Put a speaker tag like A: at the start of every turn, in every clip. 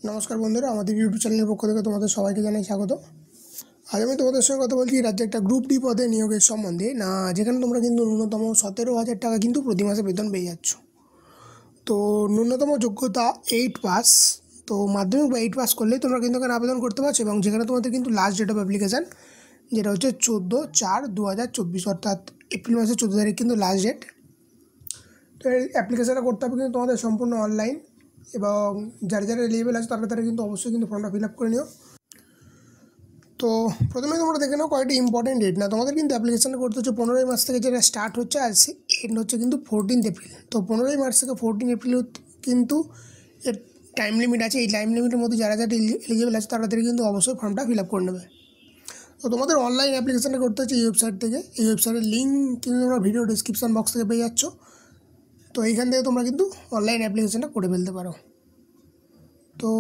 A: নমস্কার বন্ধুরা, আমাদের ইউটিউব চ্যানেলের পক্ষ থেকে তোমাদের সবাইকে জানাই স্বাগত। আজ আমি তোমাদের সঙ্গে কথা বলছি রাজ্যে একটা গ্রুপ ডি পদে নিয়োগের সম্বন্ধে, যেখানে তোমরা কিন্তু ন্যূনতম 17,000 টাকা কিন্তু প্রতি মাসে বেতন পেয়ে যাচ্ছ। তো ন্যূনতম যোগ্যতা 8 পাস। তো মাধ্যমিক বা 8 পাস করলেই তোমরা কিন্তু এখানে আবেদন করতে পারছো, এবং যেখানে তোমাদের কিন্তু লাস্ট ডেট অফ অ্যাপ্লিকেশান যেটা হচ্ছে 14/4/2024, অর্থাৎ এপ্রিল মাসের 14 তারিখ কিন্তু লাস্ট ডেট। তো এই অ্যাপ্লিকেশানটা করতে হবে কিন্তু তোমাদের সম্পূর্ণ অনলাইন, এবং যারা এলিজিবল আছে তারা কিন্তু অবশ্যই কিন্তু ফর্মটা ফিল আপ করে নিও। তো প্রথমে তোমরা দেখে নাও কয়েকটি ইম্পর্টেন্ট ডেট। তোমাদের কিন্তু অ্যাপ্লিকেশানটা করতে হচ্ছে 15ই মার্চ থেকে, যেটা স্টার্ট হচ্ছে, আর এন্ড হচ্ছে কিন্তু 14 এপ্রিল। তো 15ই মার্চ থেকে 14 এপ্রিল কিন্তু এর টাইম লিমিট আছে। এই টাইম লিমিটের মধ্যে যারা এলিজিবল আছে তাদের কিন্তু অবশ্যই ফর্মটা ফিল আপ করে নেবে। তো তোমাদের অনলাইন অ্যাপ্লিকেশানটা করতে হচ্ছে এই ওয়েবসাইট থেকে। এই ওয়েবসাইটের লিঙ্ক কিন্তু তোমরা ভিডিও ডিসক্রিপশান বক্স থেকে পেয়ে যাচ্ছ। তো এইখান থেকে তোমরা কিন্তু অনলাইন অ্যাপ্লিকেশানটা করে ফেলতে পারো। তো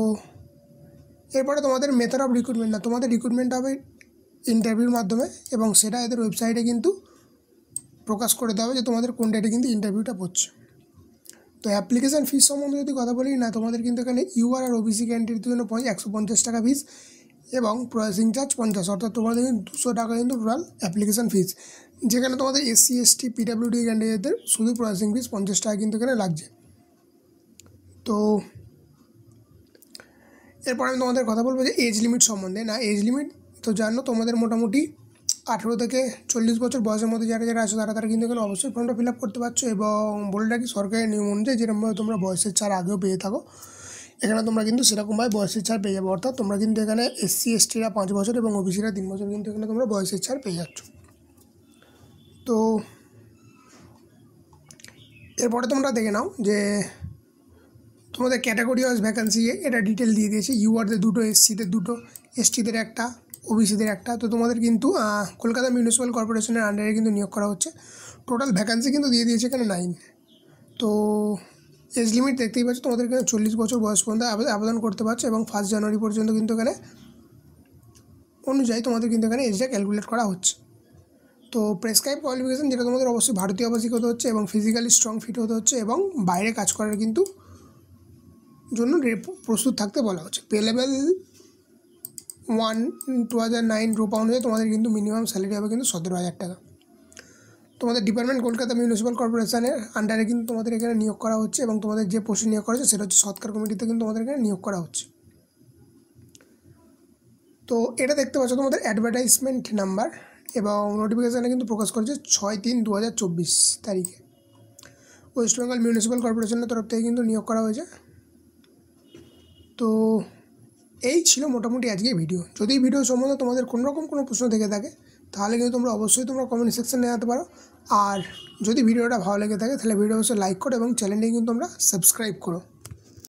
A: এরপরে তোমাদের মেথড অফ রিক্রুটমেন্ট, তোমাদের রিক্রুটমেন্ট হবে ইন্টারভিউর মাধ্যমে, এবং সেটা এদের ওয়েবসাইটে কিন্তু প্রকাশ করে দেওয়া হবে যে তোমাদের কোন ডেটে কিন্তু ইন্টারভিউটা পড়ছে। তো অ্যাপ্লিকেশান ফিস সম্বন্ধে যদি কথা বলি, তোমাদের কিন্তু এখানে ইউআর আর ওবিসি ক্যান্ডিডেটের জন্য 150 টাকা ফিস, এবং প্রসেসিং চার্জ 50, অর্থাৎ তোমাদের কিন্তু 200 টাকা কিন্তু টোটাল অ্যাপ্লিকেশান ফিস। যেখানে তোমাদের এসসি এসটি পিডাব্লিউডি ক্যান্ডিডেটদের শুধু প্রসেসিং ফিস 50 টাকা কিন্তু এখানে লাগছে। তো এরপর আমি তোমাদের কথা বলবো যে এজ লিমিট সম্বন্ধে। এজ লিমিট তো জানো, তোমাদের মোটামুটি 18 থেকে 40 বছর বয়সের মধ্যে যারা আছো তারা কিন্তু এখানে অবশ্যই ফর্মটা ফিল আপ করতে পারছো। এবং বলে রাখি, সরকারি নিয়ম অনুযায়ী যেরকমভাবে তোমরা বয়সের ছাড় আগেও পেয়ে থাকো, এখানে তোমরা কিন্তু সেরকমভাবে বয়সের ছাড় পেয়ে যাবো। অর্থাৎ তোমরা কিন্তু এখানে এসসি এসটিরা 5 বছর এবং ওবিসিরা 3 বছর কিন্তু এখানে তোমরা বয়সের ছাড় পেয়ে যাচ্ছ। তো এরপরে তোমরা দেখে নাও যে তোমাদের ক্যাটাগরি ওয়াইজ ভ্যাকান্সি এটা ডিটেল দিয়ে দিয়েছে। ইউআরদের 2টো, এসসিদের 2টো, এসটিদের 1টা, ওবিসিদের 1টা। তো তোমাদের কিন্তু কলকাতা মিউনিসিপ্যাল কর্পোরেশনের আন্ডারে কিন্তু নিয়োগ করা হচ্ছে। টোটাল ভ্যাকান্সি কিন্তু দিয়ে দিয়েছে এখানে 9। তো এজ লিমিট দেখতেই পাচ্ছ, তোমাদের এখানে 40 বছর বয়স পর্যন্ত আবেদন করতে পারছো, এবং 1 জানুয়ারি পর্যন্ত কিন্তু এখানে অনুযায়ী তোমাদের কিন্তু এখানে এজটা ক্যালকুলেট করা হচ্ছে। তো প্রেসক্রাইব কোয়ালিফিকেশান, যেটা তোমাদের অবশ্যই ভারতীয় আবাসিক হতে হচ্ছে, এবং ফিজিক্যালি স্ট্রং ফিট হতে হচ্ছে, এবং বাইরে কাজ করার কিন্তু জন্য প্রস্তুত থাকতে বলা হচ্ছে। পে লেভেল 1 2009 রূপা অনুযায়ী তোমাদের কিন্তু মিনিমাম স্যালারি হবে কিন্তু 17,000 টাকা। তোমাদের ডিপার্টমেন্ট কলকাতা মিউনিসিপ্যাল কর্পোরেশনের আন্ডারে কিন্তু তোমাদের এখানে নিয়োগ করা হচ্ছে, এবং তোমাদের যে পোস্টে নিয়োগ করা হচ্ছে সেটা হচ্ছে সৎকার কমিটিতে কিন্তু তোমাদের এখানে নিয়োগ করা হচ্ছে। তো এটা দেখতে পাচ্ছ তোমাদের অ্যাডভার্টাইজমেন্ট নাম্বার, এবং নোটিফিকেশানে কিন্তু প্রকাশ করেছে 6/3/2024 তারিখে। ওয়েস্ট বেঙ্গল মিউনিসিপ্যাল কর্পোরেশনের তরফ থেকে কিন্তু নিয়োগ করা হয়েছে। তো এই ছিল মোটামুটি আজকে ভিডিও। যদি ভিডিও সম্বন্ধে তোমাদের কোনো প্রশ্ন থেকে থাকে, তাহলে কিন্তু তোমরা অবশ্যই কমেন্ট সেকশনে জানাতে পারো। আর যদি ভিডিওটা ভালো লেগে থাকে তাহলে ভিডিও অবশ্যই লাইক করো, এবং চ্যানেলটি কিন্তু তোমরা সাবস্ক্রাইব করো।